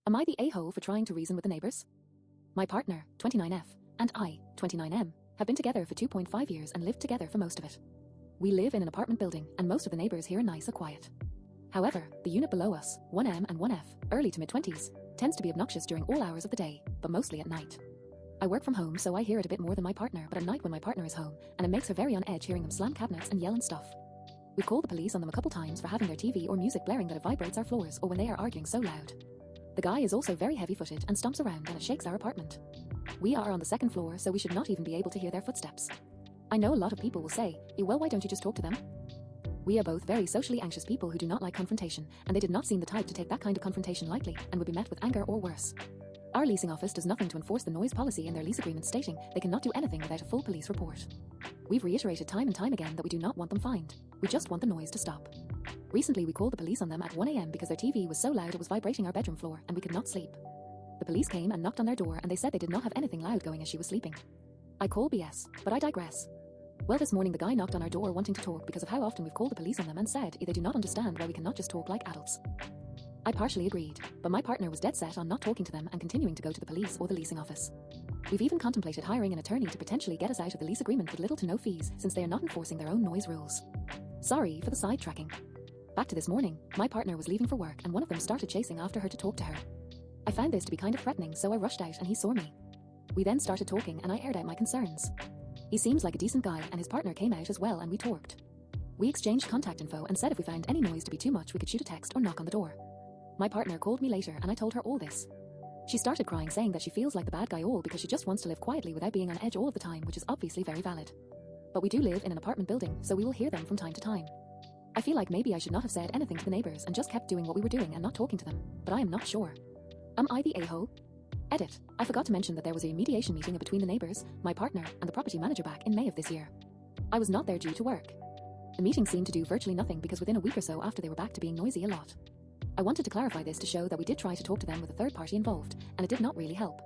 Am I the a-hole for trying to reason with the neighbors? My partner, 29F, and I, 29M, have been together for 2.5 years and lived together for most of it. We live in an apartment building and most of the neighbors here are nice and quiet. However, the unit below us, 1M and 1F, early to mid-20s, tends to be obnoxious during all hours of the day, but mostly at night. I work from home, so I hear it a bit more than my partner, but at night when my partner is home, and it makes her very on edge hearing them slam cabinets and yell and stuff. We've called the police on them a couple times for having their TV or music blaring that it vibrates our floors or when they are arguing so loud. The guy is also very heavy-footed and stomps around and it shakes our apartment. We are on the second floor, so we should not even be able to hear their footsteps. I know a lot of people will say, well, why don't you just talk to them? We are both very socially anxious people who do not like confrontation, and they did not seem the type to take that kind of confrontation lightly and would be met with anger or worse. Our leasing office does nothing to enforce the noise policy in their lease agreement, stating they cannot do anything without a full police report. We've reiterated time and time again that we do not want them fined. We just want the noise to stop. Recently we called the police on them at 1 a.m. because their TV was so loud it was vibrating our bedroom floor and we could not sleep. The police came and knocked on their door and they said they did not have anything loud going as she was sleeping. I call BS, but I digress. Well, this morning the guy knocked on our door wanting to talk because of how often we've called the police on them and said they do not understand why we cannot just talk like adults. I partially agreed, but my partner was dead set on not talking to them and continuing to go to the police or the leasing office. We've even contemplated hiring an attorney to potentially get us out of the lease agreement with little to no fees since they are not enforcing their own noise rules. Sorry for the sidetracking. Back to this morning, my partner was leaving for work and one of them started chasing after her to talk to her. I found this to be kind of threatening, so I rushed out and he saw me. We then started talking and I aired out my concerns. He seems like a decent guy and his partner came out as well and we talked. We exchanged contact info and said if we found any noise to be too much we could shoot a text or knock on the door. My partner called me later and I told her all this. She started crying, saying that she feels like the bad guy all because she just wants to live quietly without being on edge all of the time, which is obviously very valid. But we do live in an apartment building, so we will hear them from time to time. I feel like maybe I should not have said anything to the neighbors and just kept doing what we were doing and not talking to them, but I am not sure. Am I the a-hole? Edit. I forgot to mention that there was a mediation meeting between the neighbors, my partner, and the property manager back in May of this year. I was not there due to work. The meeting seemed to do virtually nothing because within a week or so after they were back to being noisy a lot. I wanted to clarify this to show that we did try to talk to them with a third party involved, and it did not really help.